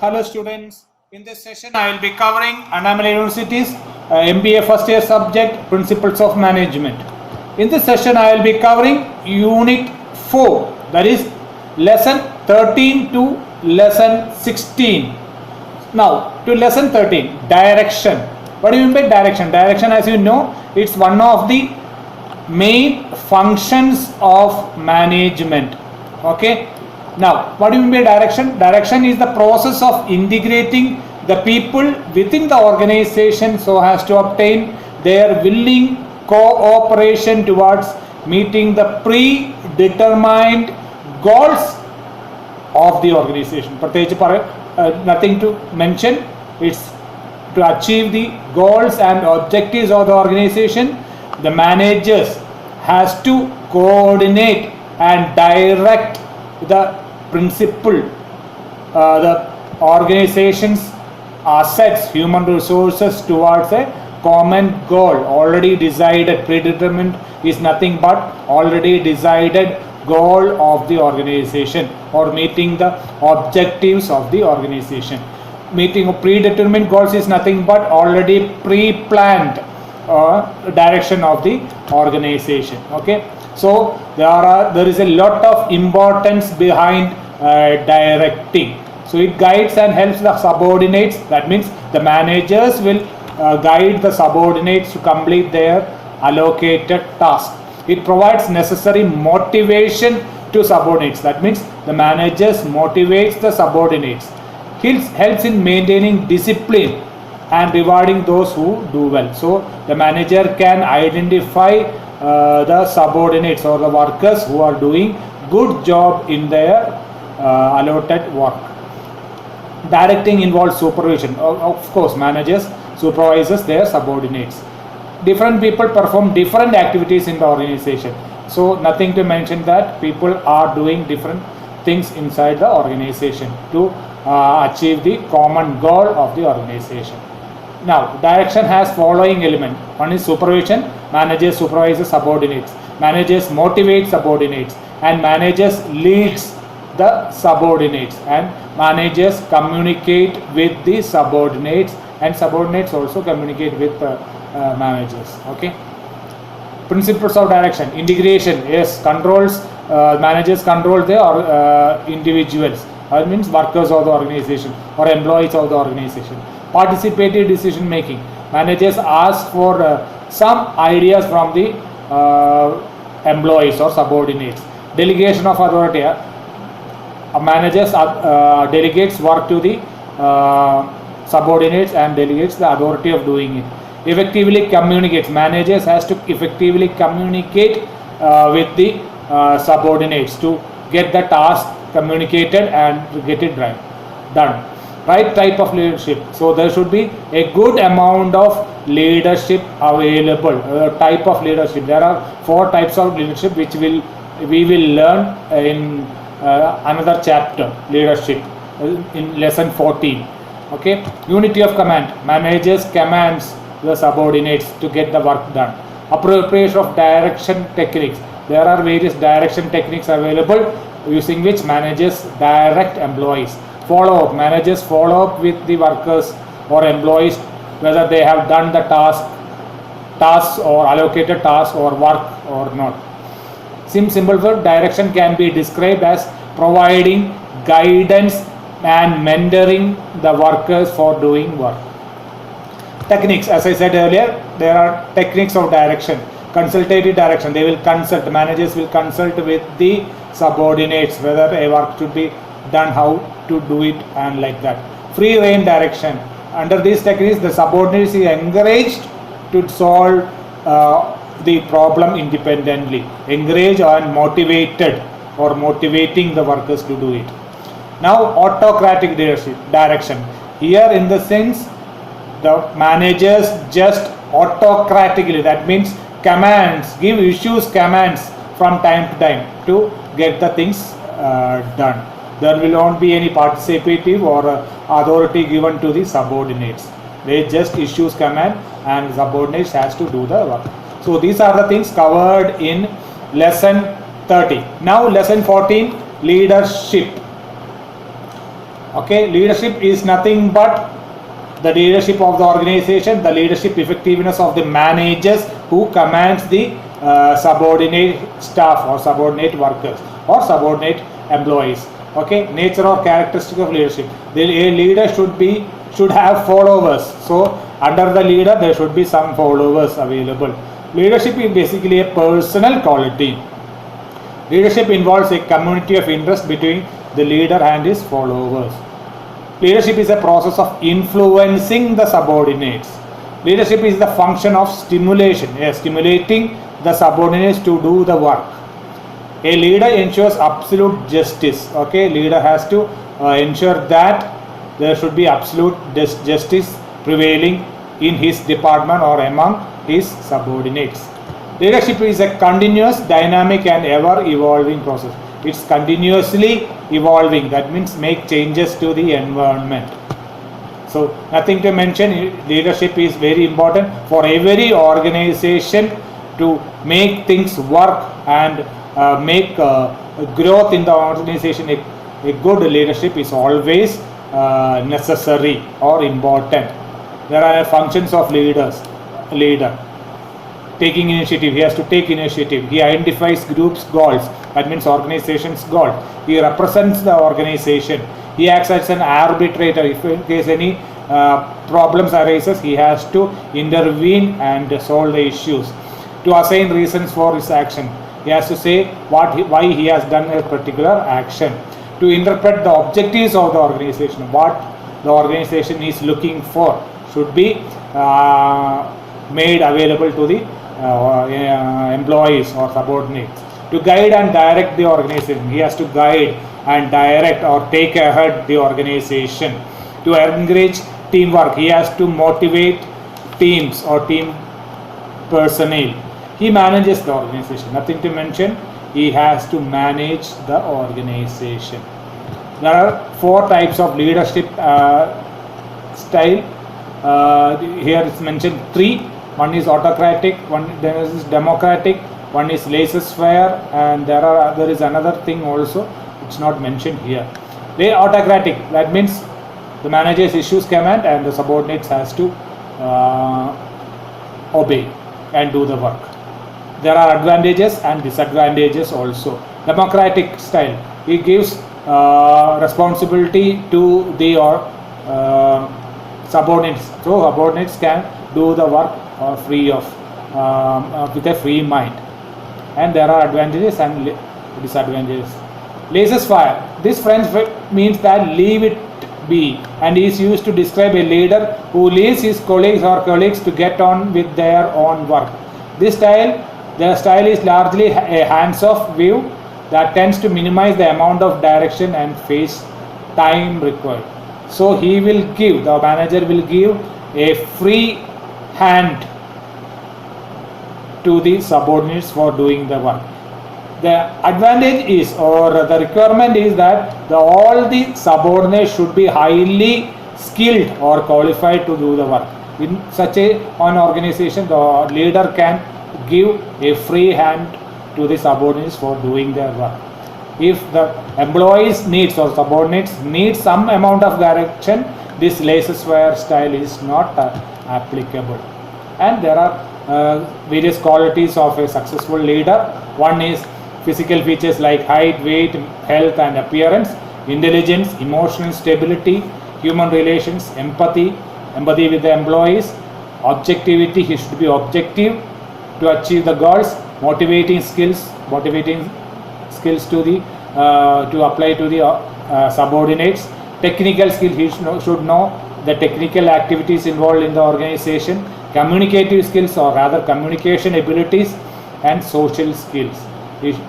Hello students, in this session I will be covering Annamalai University's MBA first year subject Principles of Management. In this session I will be covering Unit 4, that is Lesson 13 to Lesson 16. Now to Lesson 13, Direction. What do you mean by direction? Direction, as you know, it's one of the main functions of management. Okay. Now, what do you mean by direction? Direction is the process of integrating the people within the organization so as to obtain their willing cooperation towards meeting the predetermined goals of the organization. Nothing to mention. It's to achieve the goals and objectives of the organization. The managers has to coordinate and direct the principle, the organization's assets, human resources towards a common goal. Already decided, predetermined is nothing but already decided goal of the organization or meeting the objectives of the organization. Meeting predetermined goals is nothing but already pre-planned direction of the organization. Okay. So there is a lot of importance behind directing. So it guides and helps the subordinates. That means the managers will guide the subordinates to complete their allocated task. It provides necessary motivation to subordinates. That means the managers motivates the subordinates. It helps in maintaining discipline and rewarding those who do well. So the manager can identify the subordinates or the workers who are doing good job in their allotted work. Directing involves supervision. Of course, managers supervises their subordinates. Different people perform different activities in the organization. So nothing to mention that people are doing different things inside the organization to achieve the common goal of the organization. Now, direction has following element. One is supervision. Managers supervises subordinates. Managers motivate subordinates, and managers leads the subordinates, and managers communicate with the subordinates, and subordinates also communicate with managers. Okay. Principles of direction. Integration. Yes, controls. Managers control the individuals. That means workers of the organization or employees of the organization. Participative decision making. Managers ask for some ideas from the employees or subordinates. Delegation of authority. Managers delegates work to the subordinates and delegates the authority of doing it. Effectively communicates. Managers has to effectively communicate with the subordinates to get the task communicated and get it done. Right type of leadership. So there should be a good amount of leadership available. Type of leadership. There are 4 types of leadership which we will learn in another chapter, leadership, in lesson 14. Okay. Unity of command. Managers commands the subordinates to get the work done. Appropriation of direction techniques. There are various direction techniques available using which managers direct employees. Follow up. Managers follow up with the workers or employees whether they have done the tasks or allocated tasks or work or not. Simple word, direction can be described as providing guidance and mentoring the workers for doing work. Techniques, as I said earlier, there are techniques of direction. Consultative direction, they will consult, managers will consult with the subordinates whether a work should be done, how to do it, and like that. Free rein direction. Under these techniques, the subordinates is encouraged to solve the problem independently. Encouraged and motivated or motivating the workers to do it. Now, autocratic leadership direction. Here, in the sense, the managers just autocratically, that means commands, give issues commands from time to time to get the things done. There will not be any participative or authority given to the subordinates. They just issues command and subordinates has to do the work. So these are the things covered in lesson 30. Now lesson 14, leadership. Okay, leadership is nothing but the leadership of the organization, the leadership effectiveness of the managers who commands the subordinate staff or subordinate workers or subordinate employees. Okay, nature or characteristic of leadership. A leader should have followers. So under the leader there should be some followers available. Leadership is basically a personal quality. Leadership involves a community of interest between the leader and his followers. Leadership is a process of influencing the subordinates. Leadership is the function of stimulation, stimulating the subordinates to do the work. A leader ensures absolute justice. Okay, leader has to ensure that there should be absolute justice prevailing in his department or among his subordinates. Leadership is a continuous, dynamic and ever evolving process. It's continuously evolving. That means make changes to the environment. So nothing to mention. Leadership is very important for every organization to make things work and make growth in the organization. A good leadership is always necessary or important. There are functions of leader. Taking initiative, he has to take initiative. He identifies groups' goals, that means organization's goal. He represents the organization. He acts as an arbitrator. If in case any problems arises, he has to intervene and solve the issues. To assign reasons for his action, he has to say why he has done a particular action. To interpret the objectives of the organization, what the organization is looking for should be made available to the employees or subordinates. To guide and direct the organization, he has to guide and direct or take ahead the organization. To encourage teamwork, he has to motivate teams or team personnel. He manages the organization. Nothing to mention, he has to manage the organization. There are 4 types of leadership style. Here it's mentioned 3. One is autocratic, one is democratic, one is laissez-faire, and there is another thing also. It's not mentioned here. The autocratic, that means the manager's issues command and the subordinates has to obey and do the work. There are advantages and disadvantages also. Democratic style, he gives responsibility to the subordinates, so subordinates can do the work free of with a free mind. And there are advantages and disadvantages. Laissez-faire, this French means that leave it be, and is used to describe a leader who leaves his colleagues to get on with their own work. Their style is largely a hands-off view that tends to minimize the amount of direction and face time required. So the manager will give a free hand to the subordinates for doing the work. The advantage is, or the requirement is, that all the subordinates should be highly skilled or qualified to do the work. In such an organization, the leader can give a free hand to the subordinates for doing their work. If the employees needs or subordinates need some amount of direction, this laissez-faire style is not applicable. And there are various qualities of a successful leader. One is physical features like height, weight, health and appearance, intelligence, emotional stability, human relations, empathy with the employees, objectivity, he should be objective to achieve the goals, motivating skills to the to apply to the subordinates, technical skill, he should know the technical activities involved in the organization, communicative skills or rather communication abilities, and social skills.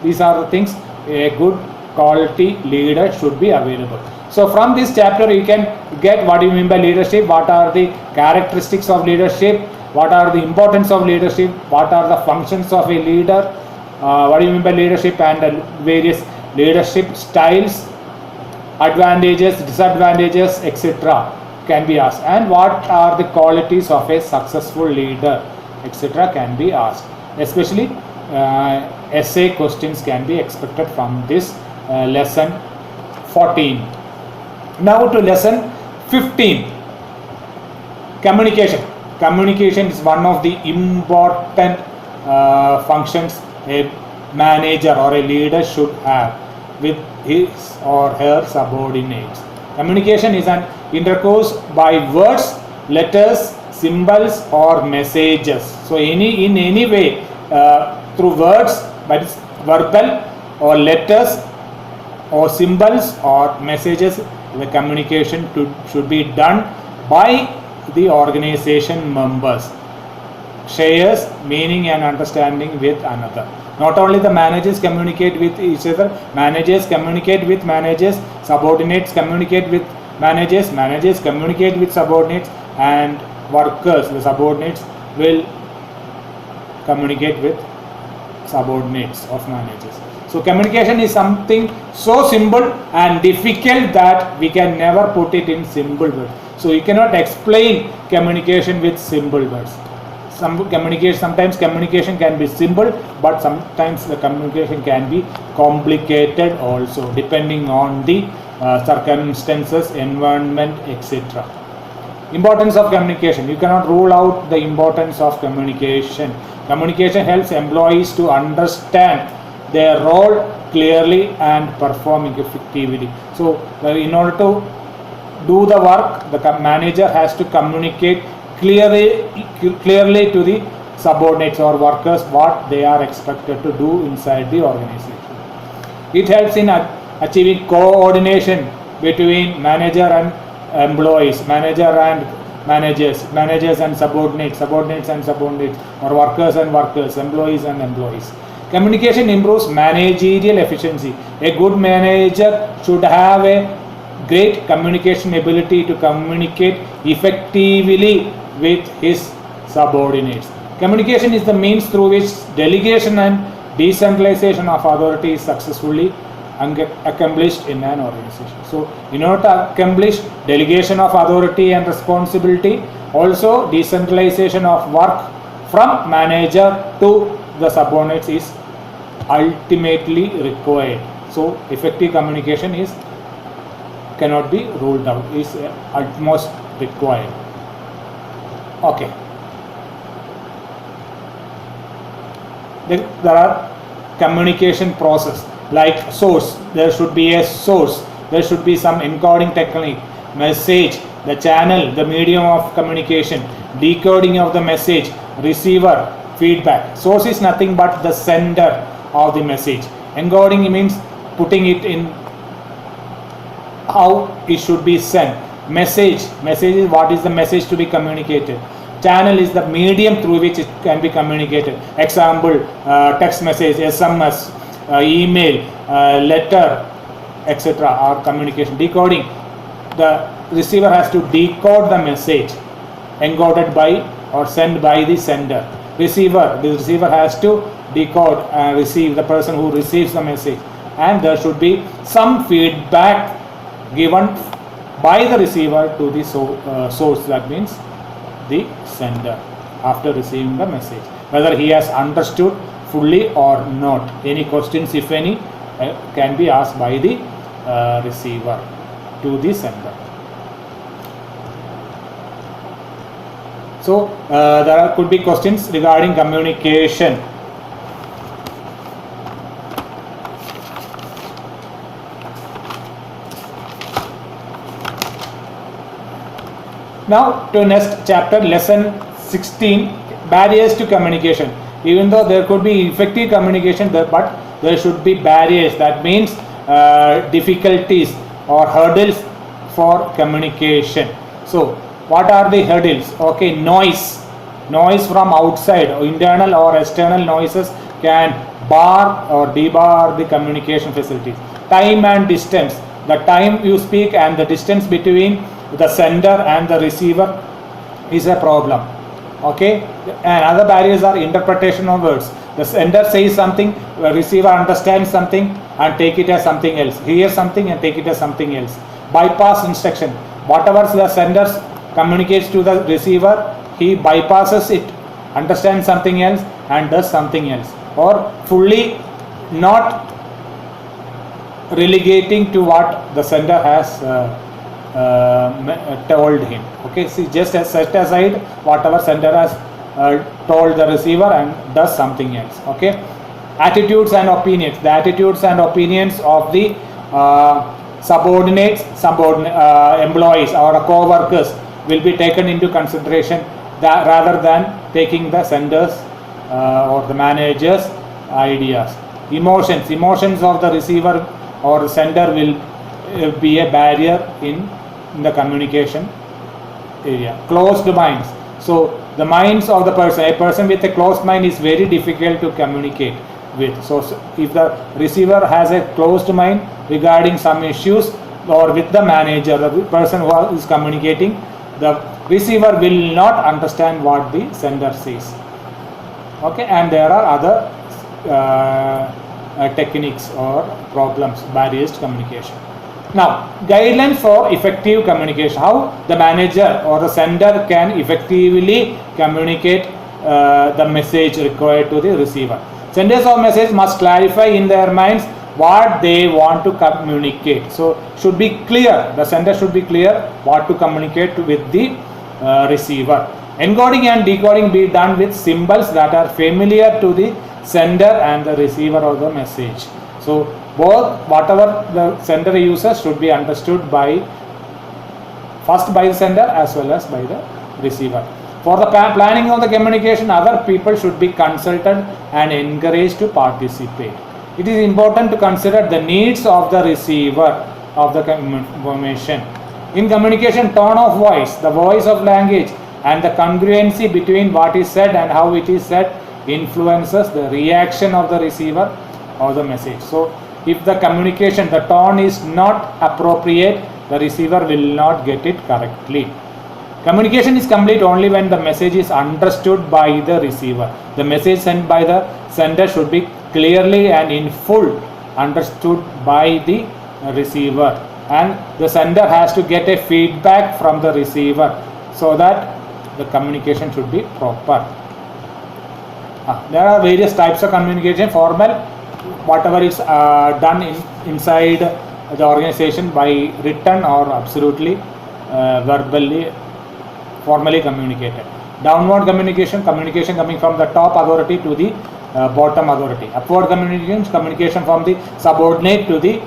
These are the things a good quality leader should be available. So from this chapter you can get what you mean by leadership, what are the characteristics of leadership, what are the importance of leadership, what are the functions of a leader, what do you mean by leadership, and various leadership styles, advantages, disadvantages, etc. can be asked, and what are the qualities of a successful leader, etc. can be asked. Especially essay questions can be expected from this lesson 14. Now to lesson 15. Communication. Communication is one of the important functions a manager or a leader should have with his or her subordinates. Communication is an intercourse by words, letters, symbols or messages. So in any way through words, but it's verbal or letters or symbols or messages, the communication should be done by the organization members. Shares meaning and understanding with another. Not only the managers communicate with each other, managers communicate with managers, subordinates communicate with managers, managers communicate with subordinates, and workers, the subordinates, will communicate with subordinates of managers. So communication is something so simple and difficult that we can never put it in simple words. So you cannot explain communication with simple words. Sometimes communication can be simple, but sometimes the communication can be complicated also, depending on the circumstances, environment, etc. Importance of communication. You cannot rule out the importance of communication. Communication helps employees to understand their role clearly and perform effectively. So in order to do the work, the manager has to communicate clearly to the subordinates or workers what they are expected to do inside the organization. It helps in achieving coordination between manager and employees, manager and managers, managers and subordinates, subordinates and subordinates, or workers and workers, employees and employees. Communication improves managerial efficiency. A good manager should have a great communication ability to communicate effectively with his subordinates. Communication is the means through which delegation and decentralization of authority is successfully accomplished in an organization. So in order to accomplish delegation of authority and responsibility, also decentralization of work from manager to the subordinates is ultimately required. So effective communication cannot be ruled out, is utmost required. Okay. There are communication process like source. There should be a source. There should be some encoding technique, message, the channel, the medium of communication, decoding of the message, receiver, feedback. Source is nothing but the sender of the message. Encoding means putting it in how it should be sent. Message is what is the message to be communicated. Channel is the medium through which it can be communicated. Example, text message, SMS, email, letter, etc. are communication. Decoding, the receiver has to decode the message encoded by or sent by the sender. The receiver has to decode and receive, the person who receives the message, and there should be some feedback given by the receiver to the source, that means the sender, after receiving the message, whether he has understood fully or not. Any questions, if any, can be asked by the receiver to the sender. So there could be questions regarding communication. Now to next chapter, lesson 16, barriers to communication. Even though there could be effective communication there, but there should be barriers, that means difficulties or hurdles for communication. So what are the hurdles? Okay, noise from outside, or internal or external noises can bar or debar the communication facilities. Time and distance, the time you speak and the distance between the sender and the receiver is a problem. Okay, and other barriers are interpretation of words. The sender says something, the receiver understands something and take it as something else, hears something and take it as something else. Bypass instruction, whatever the sender communicates to the receiver, he bypasses it, understands something else and does something else, or fully not relegating to what the sender has told him. Okay, see, just set aside whatever sender has told the receiver and does something else. Okay, attitudes and opinions. The attitudes and opinions of the subordinates, employees or co-workers will be taken into consideration rather than taking the sender's or the manager's ideas. Emotions of the receiver or the sender will be a barrier in the communication area. Closed minds. So the minds of the person, a person with a closed mind is very difficult to communicate with. So if the receiver has a closed mind regarding some issues or with the manager, the person who is communicating, the receiver will not understand what the sender says. Okay, and there are other techniques or problems, barriers to communication. Now, guidelines for effective communication. How the manager or the sender can effectively communicate the message required to the receiver. Senders of message must clarify in their minds what they want to communicate. So, should be clear. The sender should be clear what to communicate with the receiver. Encoding and decoding be done with symbols that are familiar to the sender and the receiver of the message. So both whatever the sender uses should be understood by first by the sender as well as by the receiver. For the planning of the communication, other people should be consulted and encouraged to participate. It is important to consider the needs of the receiver of the information. In communication, tone of voice, the voice of language, and the congruency between what is said and how it is said influences the reaction of the receiver of the message. So if the communication, the tone is not appropriate, the receiver will not get it correctly. Communication is complete only when the message is understood by the receiver. The message sent by the sender should be clearly and in full understood by the receiver, and the sender has to get a feedback from the receiver so that the communication should be proper. There are various types of communication. Formal, whatever is done inside the organization by written or absolutely verbally, formally communicated. Downward communication, communication coming from the top authority to the bottom authority. Upward communication, communication from the subordinate to the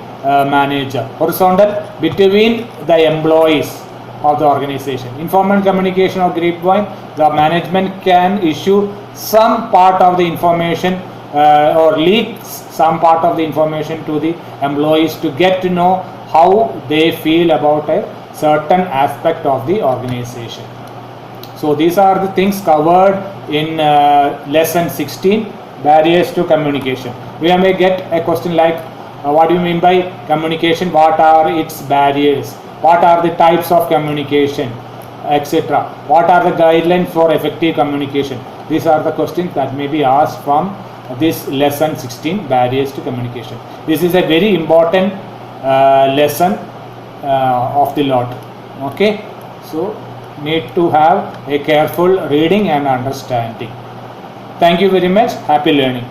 manager. Horizontal, between the employees of the organization. Informal communication or grapevine, the management can issue some part of the information or leak some part of the information to the employees to get to know how they feel about a certain aspect of the organization. So these are the things covered in lesson 16, barriers to communication. We may get a question like, what do you mean by communication? What are its barriers? What are the types of communication, etc.? What are the guidelines for effective communication? These are the questions that may be asked from this lesson 16, barriers to communication. This is a very important lesson of the lot. Okay, so need to have a careful reading and understanding. Thank you very much. Happy learning.